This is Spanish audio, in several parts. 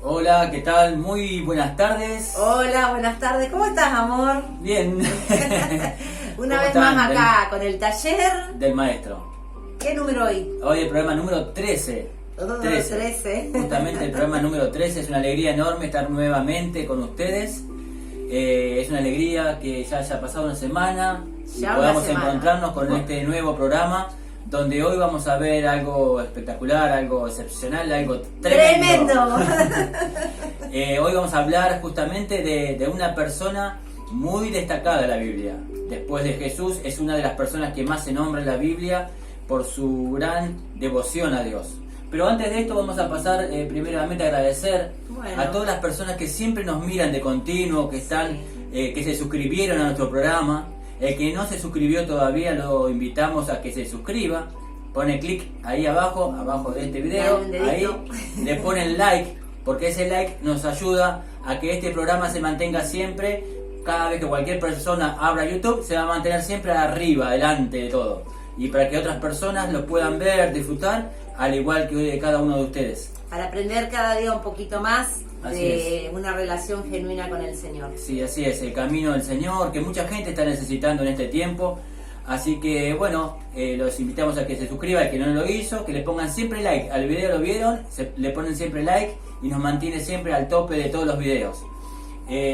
Hola, ¿qué tal? Muy buenas tardes. Hola, buenas tardes. ¿Cómo estás, amor? Bien. Una ¿Cómo vez están? más acá con el taller. Del maestro. ¿Qué número hoy? Hoy el programa número 13. 13. Justamente el programa número 13. Es una alegría enorme estar nuevamente con ustedes. Es una alegría que ya haya pasado una semana y Ya podamos una semana. encontrarnos con este nuevo programa, donde hoy vamos a ver algo espectacular, algo excepcional, algo tremendo. Hoy vamos a hablar justamente de una persona muy destacada de la Biblia. Después de Jesús, es una de las personas que más se nombra en la Biblia por su gran devoción a Dios. Pero antes de esto vamos a pasar primeramente a agradecer a todas las personas que siempre nos miran de continuo, que están, que se suscribieron a nuestro programa. El que no se suscribió todavía lo invitamos a que se suscriba. Pone clic ahí abajo de este video, ahí le ponen like, porque ese like nos ayuda a que este programa se mantenga siempre. Cada vez que cualquier persona abra YouTube, se va a mantener siempre arriba, adelante de todo, y para que otras personas lo puedan ver, disfrutar, al igual que cada uno de ustedes. Para aprender cada día un poquito más Así de una relación genuina con el Señor. Sí, así es, el camino del Señor, que mucha gente está necesitando en este tiempo. Así que bueno, los invitamos a que se suscriban, al que no lo hizo, que le pongan siempre like al video. ¿Lo vieron? Le ponen siempre like y nos mantiene siempre al tope de todos los videos.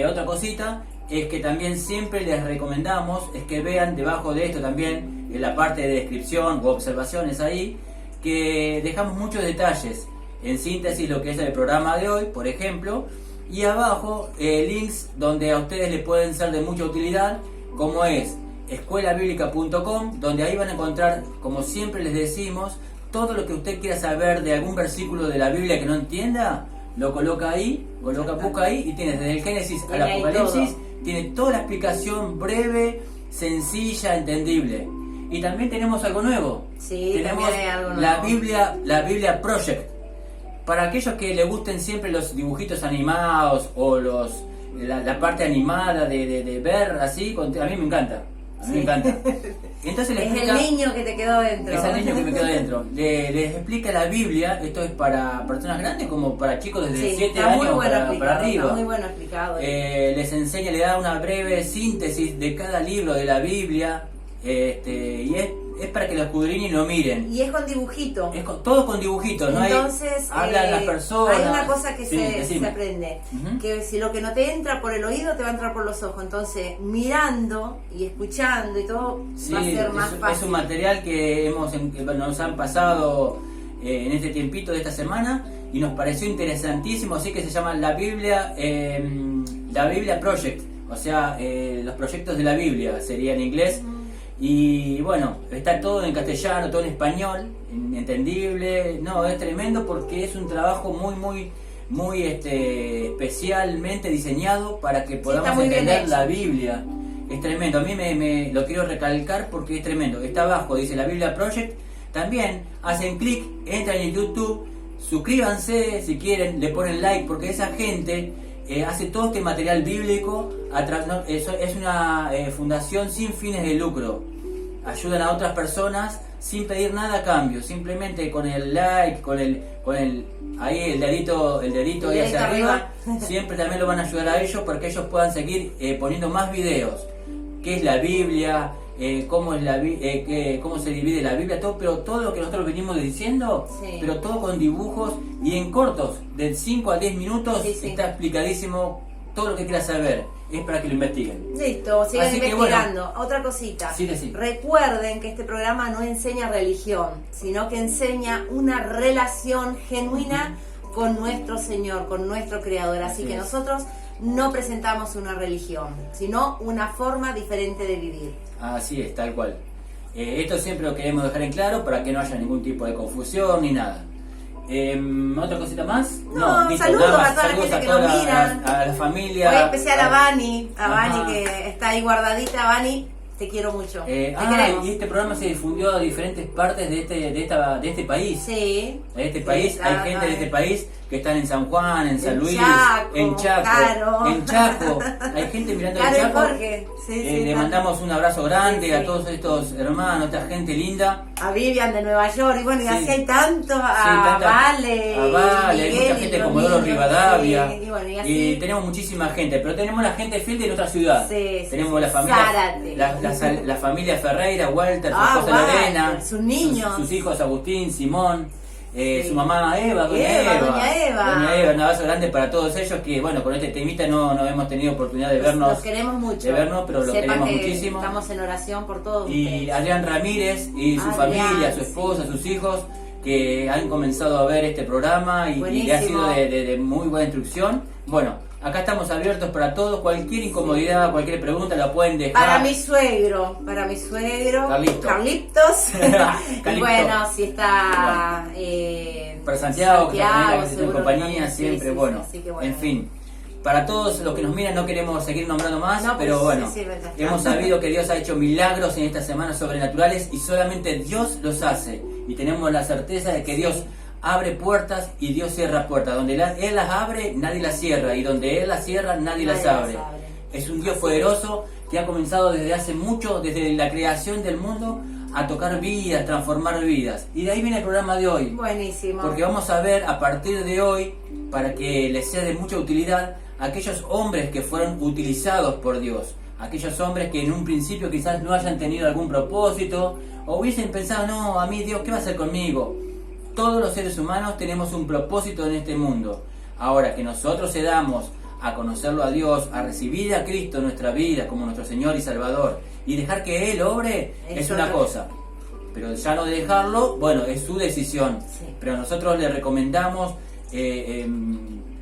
Otra cosita es que también siempre les recomendamos es que vean debajo de esto también, en la parte de descripción o observaciones ahí, que dejamos muchos detalles. En síntesis, lo que es el programa de hoy, por ejemplo, y abajo links donde a ustedes les pueden ser de mucha utilidad, como es escuelabiblica.com, donde ahí van a encontrar, como siempre les decimos, todo lo que usted quiera saber de algún versículo de la Biblia que no entienda, lo coloca ahí, busca ahí y tienes desde el Génesis al Apocalipsis, tiene toda la explicación breve, sencilla, entendible. Y también tenemos algo nuevo. Sí, tenemos hay algo nuevo. la Biblia Project. Para aquellos que les gusten siempre los dibujitos animados o la parte animada de ver así, a mí me encanta. A mí me encanta. Entonces les Es el niño que te quedó dentro. Es el niño que me quedó dentro. Les explica la Biblia. Esto es para personas grandes como para chicos desde 7 años para arriba. Está muy bueno explicado. Les enseña, le da una breve síntesis de cada libro de la Biblia. Y es para que lo escudriñen y lo miren. Y es con dibujito. Todo con dibujitos, ¿no? Entonces, hablan las personas. Hay una cosa que se aprende, Uh-huh. que si lo que no te entra por el oído, te va a entrar por los ojos. Entonces, mirando y escuchando y todo, va a ser más fácil. Es un material que nos han pasado en este tiempito de esta semana y nos pareció interesantísimo, así que se llama la Biblia Project, o sea, los proyectos de la Biblia, sería en inglés. Y bueno, está todo en castellano, todo en español, entendible. No, es tremendo porque es un trabajo muy especialmente diseñado para que podamos entender la Biblia. Es tremendo, a mí me lo quiero recalcar porque es tremendo. Está abajo, dice la Biblia Project. También hacen clic, entran en YouTube, suscríbanse si quieren, le ponen like, porque esa gente hace todo este material bíblico. Es una fundación sin fines de lucro. Ayudan a otras personas sin pedir nada a cambio, simplemente con el like, con el ahí el dedito ahí hacia arriba, siempre también lo van a ayudar a ellos para que ellos puedan seguir poniendo más videos. ¿Qué es la Biblia? Cómo se divide la Biblia, pero todo lo que nosotros venimos diciendo, pero todo con dibujos y en cortos, de 5 a 10 minutos, está explicadísimo todo lo que quieras saber. Es para que lo investiguen. Listo, sigan investigando. Bueno, otra cosita. Sí. Recuerden que este programa no enseña religión, sino que enseña una relación genuina con nuestro Señor, con nuestro Creador. Así que nosotros no presentamos una religión, sino una forma diferente de vivir. Así es, tal cual. Esto siempre lo queremos dejar en claro para que no haya ningún tipo de confusión ni nada. ¿Otra cosita más? No, listo, saludos a toda la saludos gente que nos mira. A la familia. Hoy especial a Vani, que está ahí guardadita. Vani, te quiero mucho. Te queremos. Y este programa se difundió a diferentes partes de este país. Sí. De este país, hay gente de este país que están en San Juan, en San Luis, en Chaco, claro. en Chaco. Hay gente mirando en Chaco. Jorge. Le mandamos un abrazo grande a todos estos hermanos, esta gente linda. A Vivian de Nueva York, y bueno, y así hay tanto, a Vale, hay mucha gente Comodoro niños, Rivadavia, sí, y bueno, y y así. tenemos muchísima gente, pero tenemos la gente fiel de nuestra ciudad. Sí, sí, tenemos sí. la familia, Zárate. la familia Ferreira, Walter, su esposa Walter, Lorena, sus niños. sus hijos Agustín, Simón, Sí. su mamá Eva, Doña Eva. Un abrazo grande para todos ellos que, bueno, con este temita no hemos tenido oportunidad de vernos. Los queremos mucho. De vernos, pero lo Sepan queremos que muchísimo. Estamos en oración por todos Y ustedes. Adrián Ramírez y su Adrián, familia, su esposa, sus hijos, que han comenzado a ver este programa y le ha sido Buenísimo. de muy buena instrucción. Bueno, acá estamos abiertos para todos, cualquier incomodidad, cualquier pregunta la pueden dejar. Para mi suegro, Carlitos. Y bueno, si está Para Santiago, que Santiago, está en seguro compañía que también, siempre, sí, bueno, así que bueno. en fin. Para todos los que nos miran no queremos seguir nombrando más, No, pero pues, bueno, sí, ya está. hemos sabido que Dios ha hecho milagros en estas semanas sobrenaturales y solamente Dios los hace. Y tenemos la certeza de que Dios abre puertas y Dios cierra puertas. Donde Él las abre, nadie las cierra. Y donde Él las cierra, nadie las abre. Es un Dios poderoso que ha comenzado desde hace mucho, desde la creación del mundo, a tocar vidas, transformar vidas. Y de ahí viene el programa de hoy. Buenísimo. Porque vamos a ver a partir de hoy, para que les sea de mucha utilidad, aquellos hombres que fueron utilizados por Dios. Aquellos hombres que en un principio quizás no hayan tenido algún propósito, o hubiesen pensado, no, a mí Dios, ¿qué va a hacer conmigo? Todos los seres humanos tenemos un propósito en este mundo. Ahora que nosotros cedamos a conocerlo a Dios, a recibir a Cristo en nuestra vida como nuestro Señor y Salvador, y dejar que Él obre, es una cosa. Pero ya no dejarlo, bueno, es su decisión. Sí. Pero nosotros le recomendamos,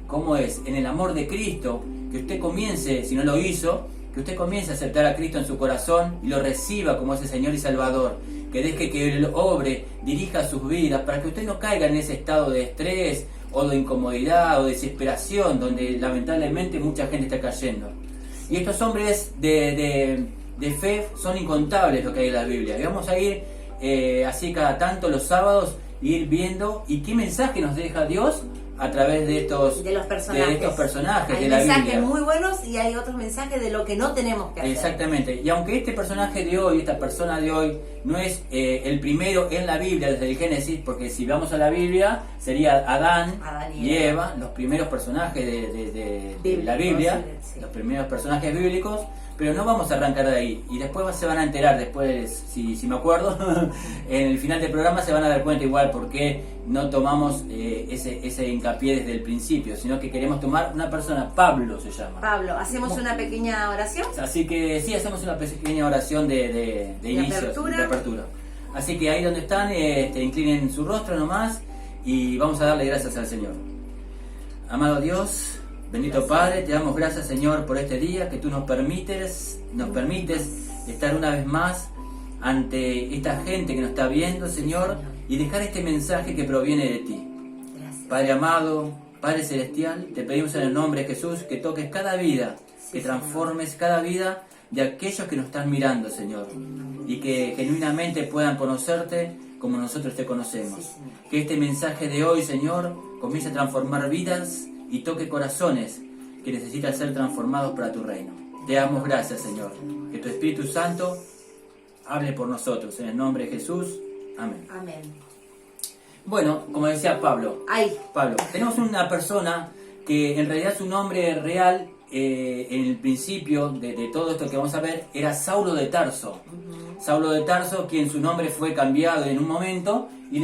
¿cómo es? En el amor de Cristo, que usted comience, si no lo hizo, que usted comience a aceptar a Cristo en su corazón y lo reciba como ese Señor y Salvador. Que deje que Él obre, dirija sus vidas, para que usted no caiga en ese estado de estrés o de incomodidad o desesperación, donde lamentablemente mucha gente está cayendo. Y estos hombres de fe son incontables lo que hay en la Biblia. Y vamos a ir así cada tanto los sábados, ir viendo y qué mensaje nos deja Dios a través de estos personajes hay de la Biblia. Hay mensajes muy buenos y hay otros mensajes de lo que no tenemos que hacer. Exactamente. Y aunque este personaje de hoy, esta persona de hoy, no es el primero en la Biblia desde el Génesis, porque si vamos a la Biblia sería Adán y Eva, los primeros personajes de la Biblia, sí. Los primeros personajes bíblicos. Pero no vamos a arrancar de ahí, y después se van a enterar, después, si me acuerdo, en el final del programa se van a dar cuenta igual por qué no tomamos ese hincapié desde el principio, sino que queremos tomar una persona, Pablo se llama. Pablo, ¿hacemos una pequeña oración? Así que sí, hacemos una pequeña oración de inicio, de apertura. Así que ahí donde están, inclinen su rostro nomás y vamos a darle gracias al Señor. Amado Dios, bendito Padre, te damos gracias, Señor, por este día que tú nos permites estar una vez más ante esta gente que nos está viendo, Señor, y dejar este mensaje que proviene de ti. Gracias. Padre amado, Padre celestial, te pedimos en el nombre de Jesús que toques cada vida, que transformes cada vida de aquellos que nos están mirando, Señor, y que genuinamente puedan conocerte como nosotros te conocemos. Que este mensaje de hoy, Señor, comience a transformar vidas y toque corazones que necesitan ser transformados para tu reino. Te damos gracias, Señor. Que tu Espíritu Santo hable por nosotros. En el nombre de Jesús. Amén. Amén. Bueno, como decía Pablo, tenemos una persona que en realidad su nombre real, en el principio de todo esto que vamos a ver, era Saulo de Tarso. Saulo de Tarso, quien su nombre fue cambiado en un momento y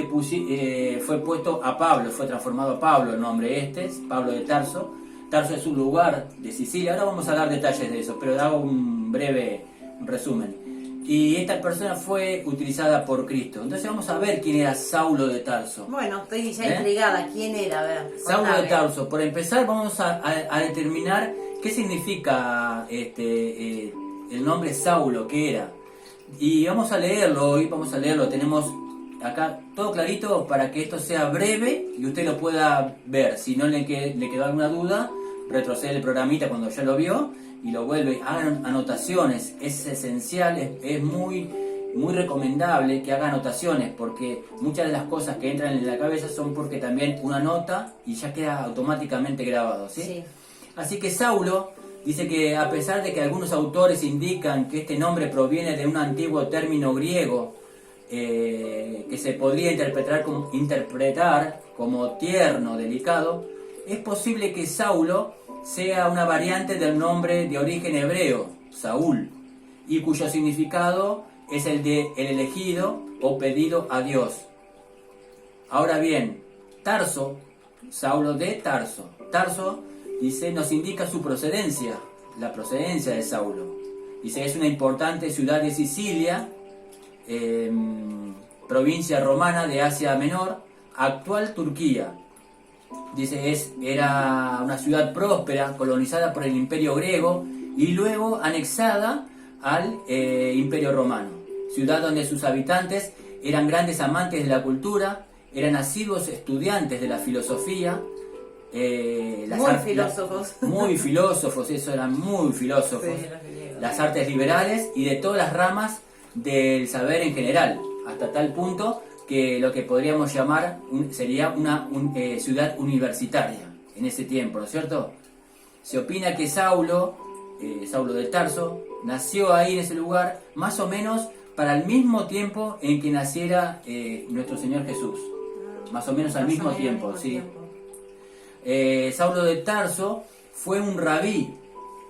fue puesto a Pablo, fue transformado a Pablo el nombre Pablo de Tarso. Tarso es un lugar de Sicilia. Ahora vamos a dar detalles de eso, pero hago un breve resumen. Y esta persona fue utilizada por Cristo. Entonces vamos a ver quién era Saulo de Tarso. Bueno, estoy ya intrigada. ¿Quién era? A ver, Saulo de Tarso. Por empezar vamos a determinar qué significa el nombre Saulo, qué era. Y vamos a leerlo hoy, tenemos acá todo clarito para que esto sea breve y usted lo pueda ver. Si no le quedó alguna duda, retrocede el programita cuando ya lo vio y lo vuelve. Hagan anotaciones, es esencial, es muy, muy recomendable que haga anotaciones, porque muchas de las cosas que entran en la cabeza son porque también una nota y ya queda automáticamente grabado, ¿sí? Sí. Así que Saulo dice que a pesar de que algunos autores indican que este nombre proviene de un antiguo término griego que se podría interpretar como tierno, delicado, es posible que Saulo sea una variante del nombre de origen hebreo, Saúl, y cuyo significado es el de el elegido o pedido a Dios. Ahora bien, Tarso, Saulo de Tarso. Tarso, dice, nos indica su procedencia, la procedencia de Saulo. Dice, es una importante ciudad de Sicilia, provincia romana de Asia Menor, actual Turquía. Dice, era una ciudad próspera, colonizada por el Imperio griego y luego anexada al Imperio romano. Ciudad donde sus habitantes eran grandes amantes de la cultura, eran asiduos estudiantes de la filosofía. Muy filósofos, eso eran muy filósofos. Sí, las artes liberales y de todas las ramas del saber en general, hasta tal punto que lo que podríamos llamar sería una ciudad universitaria en ese tiempo, ¿no es cierto? Se opina que Saulo de Tarso, nació ahí en ese lugar más o menos para el mismo tiempo en que naciera nuestro Señor Jesús. Más o menos al mismo tiempo, sí. Saulo de Tarso fue un rabí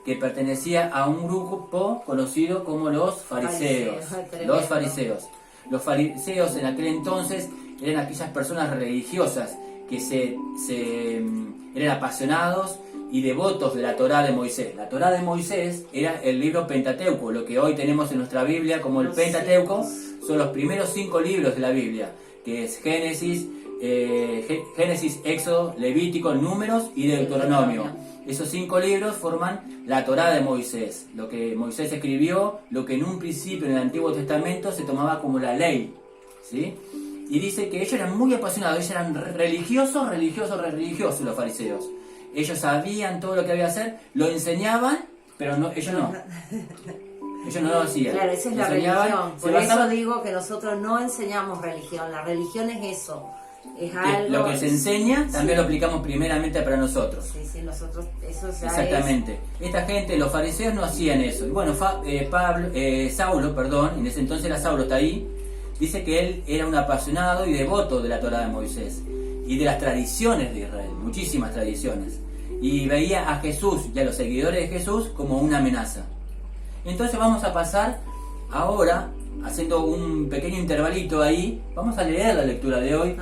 que pertenecía a un grupo conocido como los fariseos. Los fariseos. Los fariseos en aquel entonces eran aquellas personas religiosas que eran apasionados y devotos de la Torá de Moisés. La Torá de Moisés era el libro Pentateuco, lo que hoy tenemos en nuestra Biblia como el Pentateuco. Son los primeros 5 libros de la Biblia, que es Génesis, Éxodo, Levítico, Números y Deuteronomio. Esos 5 libros forman la Torá de Moisés, lo que Moisés escribió, lo que en un principio en el Antiguo Testamento se tomaba como la ley, ¿sí? Y dice que ellos eran muy apasionados, ellos eran religiosos los fariseos. Ellos sabían todo lo que había que hacer, lo enseñaban, pero no, ellos no. Ellos no lo hacían. Claro, esa es la religión. Por eso digo que nosotros no enseñamos religión. La religión es eso. Es algo, lo que se enseña también lo aplicamos primeramente para nosotros. Sí, nosotros, eso ya exactamente. Esta gente, los fariseos no hacían eso. Y bueno, Saulo, en ese entonces era Saulo, está ahí, dice que él era un apasionado y devoto de la Torá de Moisés y de las tradiciones de Israel, muchísimas tradiciones. Y veía a Jesús y a los seguidores de Jesús como una amenaza. Entonces vamos a pasar ahora, haciendo un pequeño intervalito ahí, vamos a leer la lectura de hoy,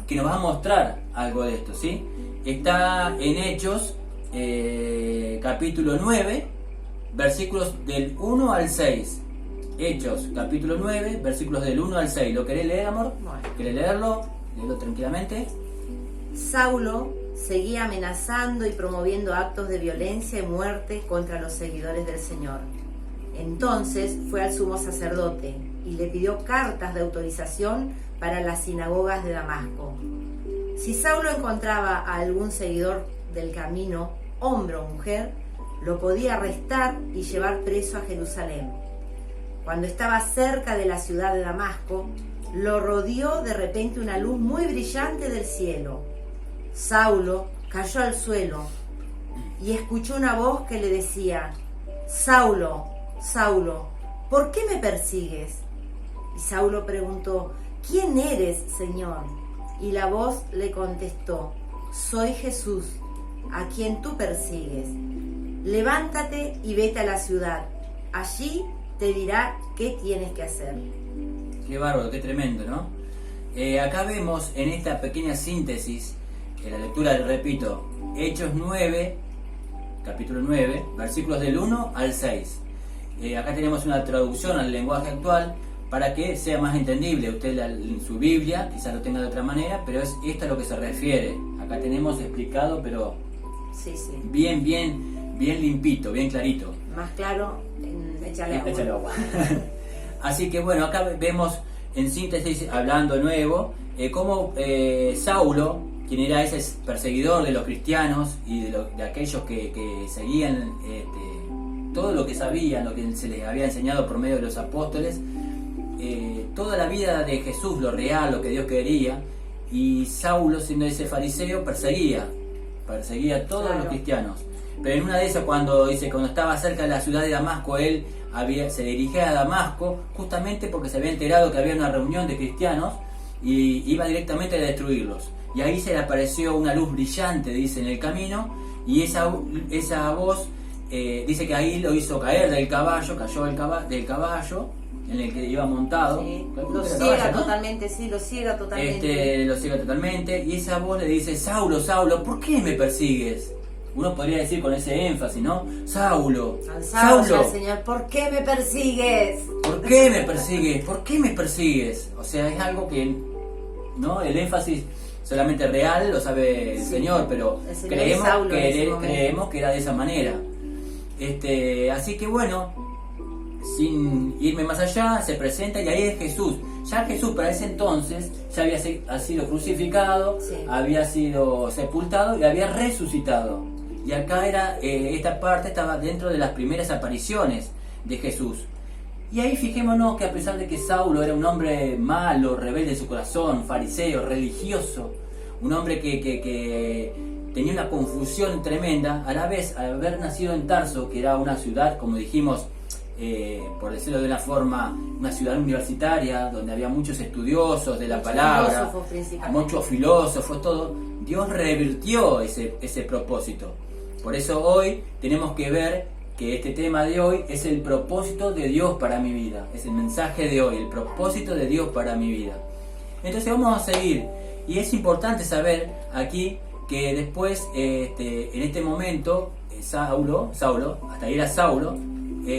que nos va a mostrar algo de esto, ¿sí? Está en Hechos, capítulo 9, versículos del 1 al 6. Hechos, capítulo 9, versículos del 1 al 6. ¿Lo querés leer, amor? Bueno. ¿Querés leerlo? Léelo tranquilamente. Saulo seguía amenazando y promoviendo actos de violencia y muerte contra los seguidores del Señor. Entonces fue al sumo sacerdote y le pidió cartas de autorización para las sinagogas de Damasco. Si Saulo encontraba a algún seguidor del camino, hombre o mujer, lo podía arrestar y llevar preso a Jerusalén. Cuando estaba cerca de la ciudad de Damasco, lo rodeó de repente una luz muy brillante del cielo. Saulo cayó al suelo y escuchó una voz que le decía: Saulo, Saulo, ¿por qué me persigues? Y Saulo preguntó: ¿Quién eres, Señor? Y la voz le contestó: Soy Jesús, a quien tú persigues. Levántate y vete a la ciudad. Allí te dirá qué tienes que hacer. Qué bárbaro, qué tremendo, ¿no? Acá vemos en esta pequeña síntesis, en la lectura, repito, Hechos 9, capítulo 9, versículos del 1 al 6. Acá tenemos una traducción al lenguaje actual para que sea más entendible. Usted en su Biblia quizás lo tenga de otra manera, pero es esto a lo que se refiere. Acá tenemos explicado, pero bien limpito, bien clarito. Más claro, échale agua. Échale agua. Así que bueno, acá vemos en síntesis, hablando de nuevo, cómo Saulo, quien era ese perseguidor de los cristianos y de aquellos que seguían todo lo que sabían, lo que se les había enseñado por medio de los apóstoles, toda la vida de Jesús, lo real, lo que Dios quería, y Saulo, siendo ese fariseo, perseguía a todos los cristianos. Pero en una de esas, cuando estaba cerca de la ciudad de Damasco, él se dirigía a Damasco justamente porque se había enterado que había una reunión de cristianos y iba directamente a destruirlos. y ahí se le apareció una luz brillante, dice, en el camino, y esa voz dice que ahí lo hizo caer del caballo, cayó del caballo en el que iba montado. Sí, lo ciega totalmente, sí, lo ciega totalmente. Lo ciega totalmente, y esa voz le dice: Saulo, Saulo, ¿por qué me persigues? Uno podría decir con ese énfasis, ¿no? Saulo, Saulo, Señor, ¿por qué me persigues? ¿Por qué me persigues? ¿Por qué me persigues? O sea, es algo que, ¿no? El énfasis solamente real lo sabe el Señor, pero creemos que era de esa manera. Así que bueno, sin irme más allá, se presenta y ahí es Jesús. Ya Jesús para ese entonces ya había sido crucificado, había sido sepultado y había resucitado. Y acá esta parte estaba dentro de las primeras apariciones de Jesús. Y ahí fijémonos que a pesar de que Saulo era un hombre malo, rebelde en su corazón, fariseo, religioso, un hombre que tenía una confusión tremenda, a la vez, al haber nacido en Tarso, que era una ciudad, como dijimos, por decirlo de una forma, una ciudad universitaria, donde había muchos estudiosos de la palabra, muchos filósofos, todo, Dios revirtió ese propósito. Por eso hoy tenemos que ver que este tema de hoy es el propósito de Dios para mi vida, es el mensaje de hoy, el propósito de Dios para mi vida. Entonces vamos a seguir, y es importante saber aquí que después, en este momento, Saulo, hasta ahí era Saulo,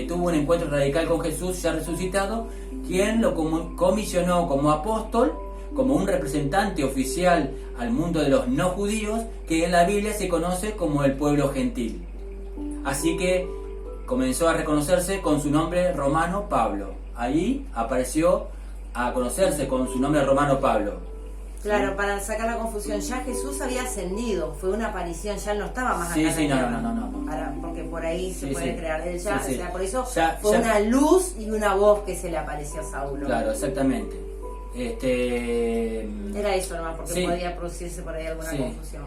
tuvo un encuentro radical con Jesús ya resucitado, quien lo comisionó como apóstol, como un representante oficial al mundo de los no judíos, que en la Biblia se conoce como el pueblo gentil. Así que comenzó a reconocerse con su nombre romano Pablo. Ahí apareció a conocerse con su nombre romano Pablo. Claro, para sacar la confusión, ya Jesús había ascendido, fue una aparición, ya no estaba más acá. No. Porque por ahí se puede crear. Él ya, sí. O sea, por eso fue una luz y una voz que se le apareció a Saulo. Claro, exactamente. Era eso nomás, porque podía producirse por ahí alguna confusión.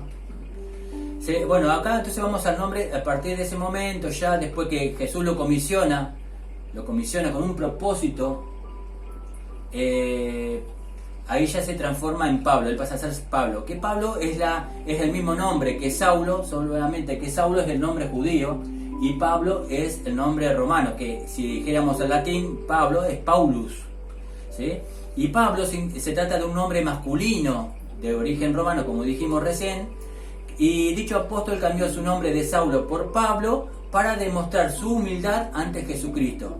Sí, bueno, acá entonces vamos al nombre, a partir de ese momento, ya después que Jesús lo comisiona con un propósito, ahí ya se transforma en Pablo, él pasa a ser Pablo, que Pablo es el mismo nombre que Saulo, solamente que Saulo es el nombre judío y Pablo es el nombre romano, que si dijéramos en latín, Pablo es Paulus, ¿sí? Y Pablo se trata de un nombre masculino de origen romano, como dijimos recién, y dicho apóstol cambió su nombre de Saulo por Pablo para demostrar su humildad ante Jesucristo.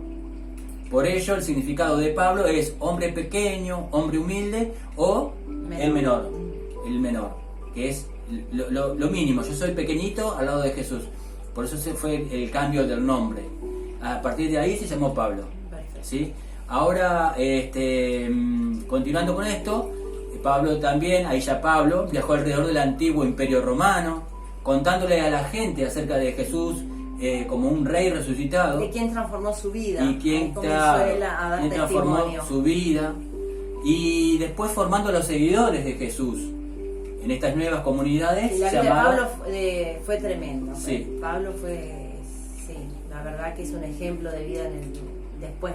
Por ello el significado de Pablo es hombre pequeño, hombre humilde o el menor, que es lo mínimo. Yo soy pequeñito al lado de Jesús. Por eso se fue el cambio del nombre. A partir de ahí se llamó Pablo. ¿Sí? Ahora, continuando con esto, Pablo también, ahí ya Pablo, viajó alrededor del antiguo imperio romano, contándole a la gente acerca de Jesús como un rey resucitado. De quien transformó su vida. Y quien transformó su vida. Y después formando a los seguidores de Jesús en estas nuevas comunidades. Y la vida de Pablo fue tremendo. Sí. Pablo fue, la verdad que es un ejemplo de vida después,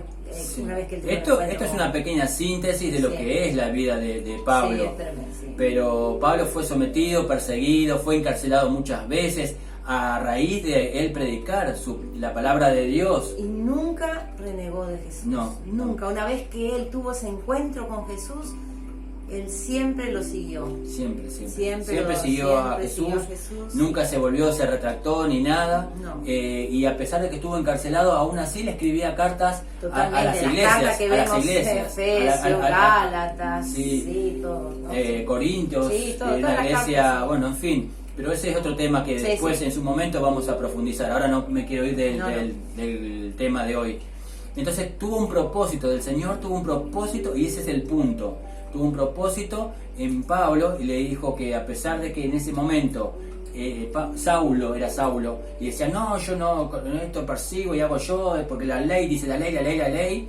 una vez que él esto es una pequeña síntesis de lo que es la vida de Pablo. Sí, es tremendo, Pero Pablo fue sometido, perseguido, fue encarcelado muchas veces a raíz de él predicar la palabra de Dios. Y nunca renegó de Jesús. Nunca. Una vez que él tuvo ese encuentro con Jesús, él siempre lo siguió. Siempre siguió a Jesús. Nunca se volvió, se retractó ni nada. No. Y a pesar de que estuvo encarcelado, aún así le escribía cartas a las iglesias. Cartas que vemos, Efesios, Gálatas, todo, ¿no? Corintios, una iglesia, cartas, bueno, en fin. Pero ese es otro tema que después en su momento vamos a profundizar. Ahora no me quiero ir del tema de hoy. Entonces tuvo un propósito del Señor, tuvo un propósito y ese es el punto. Tuvo un propósito en Pablo y le dijo que a pesar de que en ese momento Saulo era Saulo y decía no, yo no, con esto persigo y hago yo porque la ley dice la ley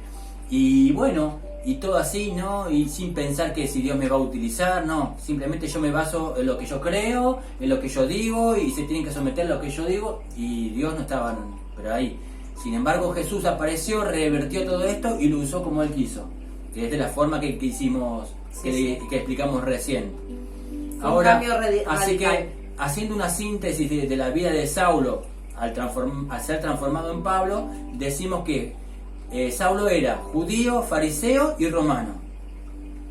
y bueno, y todo así, ¿no? Y sin pensar que si Dios me va a utilizar, no, simplemente yo me baso en lo que yo creo, en lo que yo digo y se tienen que someter a lo que yo digo y Dios no estaba pero ahí. Sin embargo Jesús apareció, revertió todo esto y lo usó como Él quiso, que es de la forma que hicimos, que explicamos recién. Fue Ahora, un cambio así radical. que, haciendo una síntesis de la vida de Saulo, al ser transformado en Pablo, decimos que Saulo era judío, fariseo y romano,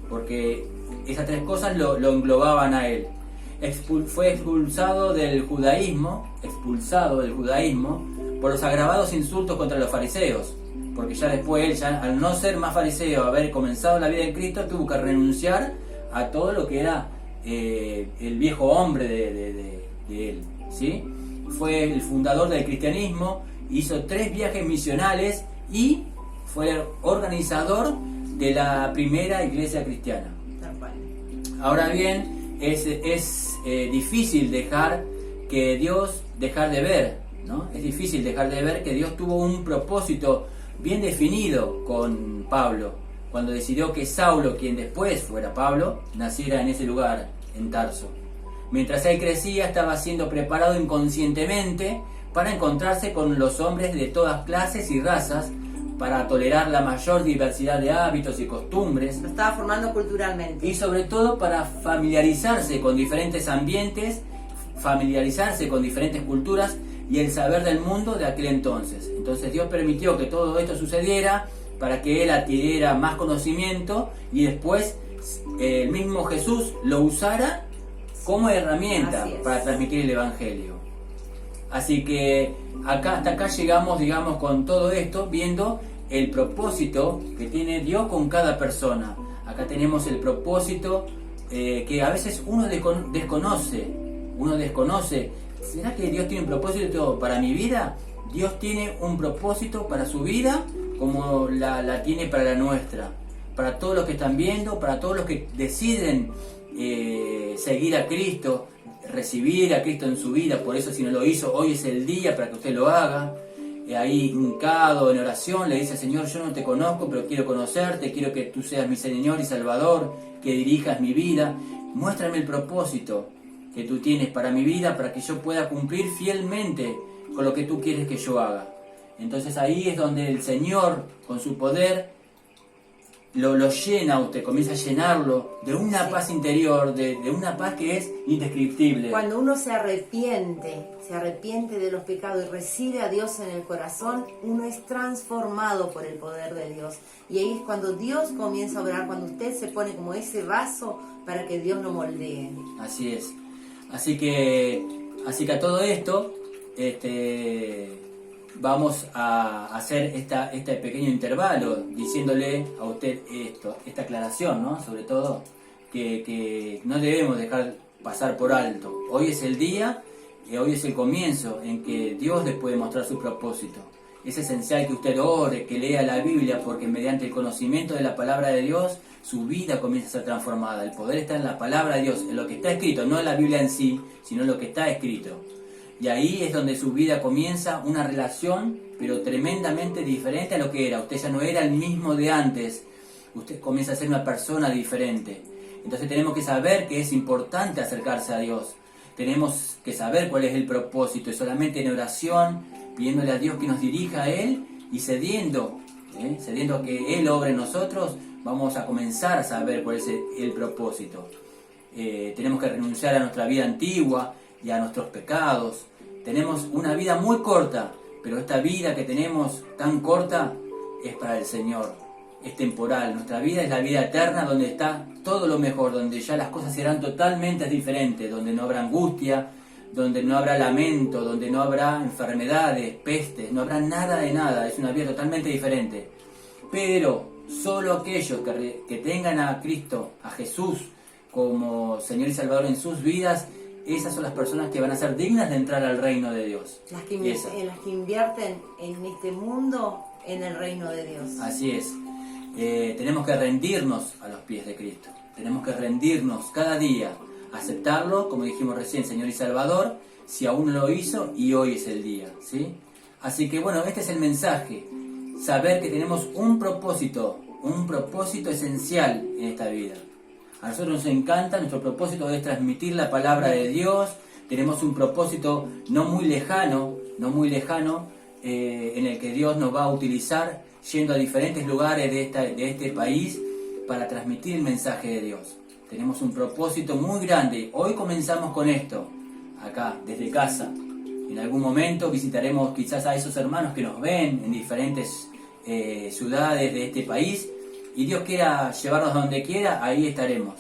porque esas tres cosas lo englobaban a él. Fue expulsado del judaísmo por los agravados insultos contra los fariseos, porque ya después él, ya al no ser más fariseo, haber comenzado la vida en Cristo, tuvo que renunciar a todo lo que era el viejo hombre de él, ¿sí? Fue el fundador del cristianismo, hizo 3 viajes misionales y fue el organizador de la primera iglesia cristiana. Ahora bien, es difícil dejar de ver, ¿no? Es difícil dejar de ver que Dios tuvo un propósito bien definido con Pablo, cuando decidió que Saulo, quien después fuera Pablo, naciera en ese lugar, en Tarso. Mientras él crecía, estaba siendo preparado inconscientemente para encontrarse con los hombres de todas clases y razas, para tolerar la mayor diversidad de hábitos y costumbres. Lo estaba formando culturalmente. Y sobre todo para familiarizarse con diferentes ambientes, familiarizarse con diferentes culturas y el saber del mundo de aquel entonces. Entonces Dios permitió que todo esto sucediera para que él adquiriera más conocimiento y después el mismo Jesús lo usara como herramienta para transmitir el Evangelio. Así que hasta acá llegamos, digamos, con todo esto, viendo el propósito que tiene Dios con cada persona. Acá tenemos el propósito que a veces uno desconoce. ¿Será que Dios tiene un propósito para mi vida? Dios tiene un propósito para su vida como la tiene para la nuestra. Para todos los que están viendo, para todos los que deciden seguir a Cristo, recibir a Cristo en su vida. Por eso, si no lo hizo, hoy es el día para que usted lo haga. Ahí hincado en oración le dice: Señor, yo no te conozco, pero quiero conocerte, quiero que tú seas mi Señor y Salvador, que dirijas mi vida. Muéstrame el propósito que tú tienes para mi vida, para que yo pueda cumplir fielmente con lo que tú quieres que yo haga. Entonces ahí es donde el Señor, con su poder, lo llena a usted, comienza a llenarlo de una paz interior, de una paz que es indescriptible. Cuando uno se arrepiente de los pecados y recibe a Dios en el corazón, uno es transformado por el poder de Dios. Y ahí es cuando Dios comienza a obrar, cuando usted se pone como ese vaso para que Dios lo moldee. Así es. Así que a todo esto, vamos a hacer este pequeño intervalo diciéndole a usted esta aclaración, ¿no? Sobre todo que no debemos dejar pasar por alto. Hoy es el día, hoy es el comienzo en que Dios les puede mostrar su propósito. Es esencial que usted ore, que lea la Biblia, porque mediante el conocimiento de la palabra de Dios, su vida comienza a ser transformada. El poder está en la palabra de Dios, en lo que está escrito, no en la Biblia en sí, sino en lo que está escrito. Y ahí es donde su vida comienza una relación, pero tremendamente diferente a lo que era. Usted ya no era el mismo de antes. Usted comienza a ser una persona diferente. Entonces tenemos que saber que es importante acercarse a Dios. Tenemos que saber cuál es el propósito. Y solamente en oración, pidiéndole a Dios que nos dirija a Él y cediendo a que Él obre en nosotros, vamos a comenzar a saber cuál es el propósito. Tenemos que renunciar a nuestra vida antigua y a nuestros pecados. Tenemos una vida muy corta, pero esta vida que tenemos tan corta es para el Señor, es temporal. Nuestra vida es la vida eterna, donde está todo lo mejor, donde ya las cosas serán totalmente diferentes, donde no habrá angustia, donde no habrá lamento, donde no habrá enfermedades, pestes, no habrá nada de nada. Es una vida totalmente diferente. Pero solo aquellos que tengan a Cristo, a Jesús, como Señor y Salvador en sus vidas, esas son las personas que van a ser dignas de entrar al reino de Dios. Las que invierten en este mundo, en el reino de Dios. Así es. Tenemos que rendirnos a los pies de Cristo. Tenemos que rendirnos cada día, aceptarlo, como dijimos recién, Señor y Salvador, si aún no lo hizo, y hoy es el día, ¿sí? Así que bueno, este es el mensaje. Saber que tenemos un propósito esencial en esta vida. A nosotros nos encanta, nuestro propósito es transmitir la palabra de Dios. Tenemos un propósito no muy lejano, en el que Dios nos va a utilizar yendo a diferentes lugares de este país para transmitir el mensaje de Dios. Tenemos un propósito muy grande. Hoy comenzamos con esto, acá, desde casa. En algún momento visitaremos quizás a esos hermanos que nos ven en diferentes ciudades de este país, y Dios quiera llevarnos a donde quiera, ahí estaremos.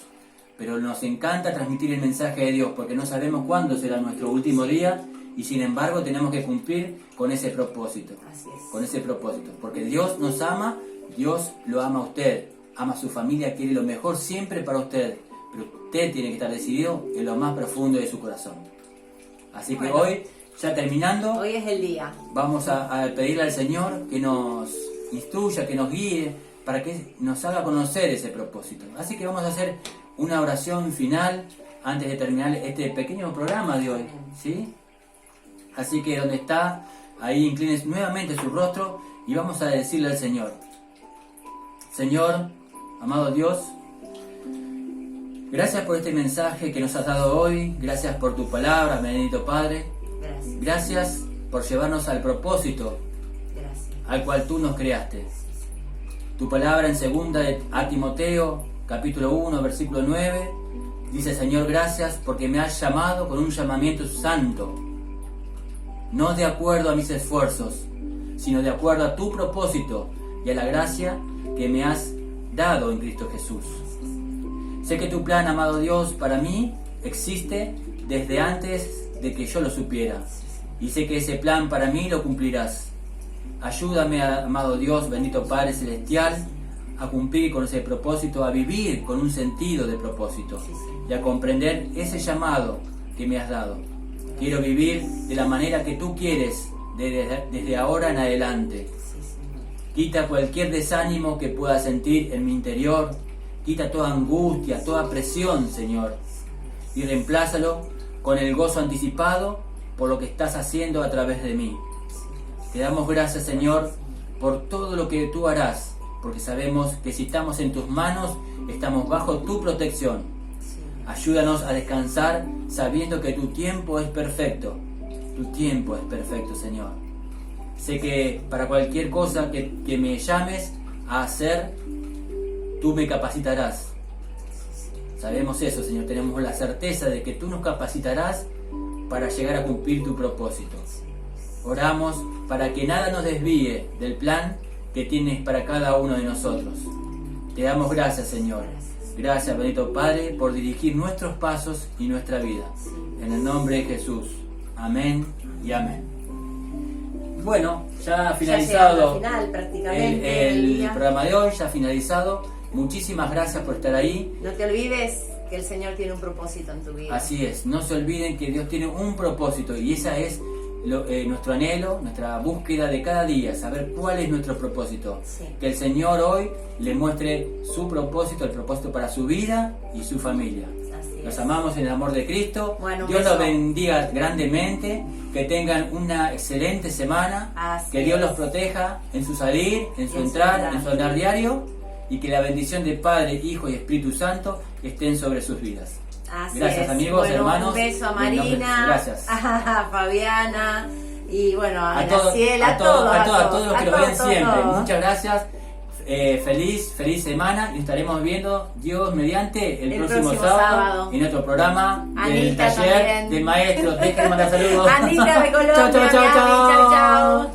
Pero nos encanta transmitir el mensaje de Dios, porque no sabemos cuándo será nuestro último día, y sin embargo tenemos que cumplir con ese propósito. Así es. Con ese propósito. Porque Dios nos ama, Dios lo ama a usted, ama a su familia, quiere lo mejor siempre para usted. Pero usted tiene que estar decidido en lo más profundo de su corazón. Así que hoy, ya terminando, hoy es el día. Vamos a pedirle al Señor que nos instruya, que nos guíe, para que nos haga conocer ese propósito. Así que vamos a hacer una oración final antes de terminar este pequeño programa de hoy, ¿sí? Así que donde está, ahí inclines nuevamente su rostro y vamos a decirle al Señor: Señor, amado Dios, gracias por este mensaje que nos has dado hoy, gracias por tu palabra, bendito Padre. Gracias por llevarnos al propósito al cual tú nos creaste. Tu palabra en 2 a Timoteo, capítulo 1, versículo 9, dice: Señor, gracias porque me has llamado con un llamamiento santo, no de acuerdo a mis esfuerzos, sino de acuerdo a tu propósito y a la gracia que me has dado en Cristo Jesús. Sé que tu plan, amado Dios, para mí existe desde antes de que yo lo supiera, y sé que ese plan para mí lo cumplirás. Ayúdame, amado Dios, bendito Padre Celestial, a cumplir con ese propósito, a vivir con un sentido de propósito y a comprender ese llamado que me has dado. Quiero vivir de la manera que tú quieres desde ahora en adelante. Quita cualquier desánimo que pueda sentir en mi interior, quita toda angustia, toda presión, Señor, y reemplázalo con el gozo anticipado por lo que estás haciendo a través de mí. Te damos gracias, Señor, por todo lo que tú harás, porque sabemos que si estamos en tus manos, estamos bajo tu protección. Ayúdanos a descansar sabiendo que tu tiempo es perfecto. Tu tiempo es perfecto, Señor. Sé que para cualquier cosa que me llames a hacer, tú me capacitarás. Sabemos eso, Señor. Tenemos la certeza de que tú nos capacitarás para llegar a cumplir tu propósito. Oramos para que nada nos desvíe del plan que tienes para cada uno de nosotros. Te damos gracias, Señor. Gracias, bendito Padre, por dirigir nuestros pasos y nuestra vida. En el nombre de Jesús. Amén y amén. Bueno, ya ha finalizado el programa de hoy, ya ha finalizado. Muchísimas gracias por estar ahí. No te olvides que el Señor tiene un propósito en tu vida. Así es, no se olviden que Dios tiene un propósito, y esa es nuestro anhelo, nuestra búsqueda de cada día, saber cuál es nuestro propósito. Sí. Que el Señor hoy le muestre su propósito, el propósito para su vida y su familia. Los amamos en el amor de Cristo. Bueno, Dios los bendiga grandemente, que tengan una excelente semana, que Dios los proteja en su salir, en su entrar, en su andar diario, y que la bendición de Padre, Hijo y Espíritu Santo estén sobre sus vidas. Gracias, amigos, hermanos. Un beso a Marina, gracias. A Fabiana y bueno, a todos, Graciela, a todos los que lo ven siempre. Muchas gracias. Feliz semana, y estaremos viendo, Dios mediante, el próximo sábado en otro programa del taller de maestros. Dejen mandar saludos. Anita de Colombia. Chau.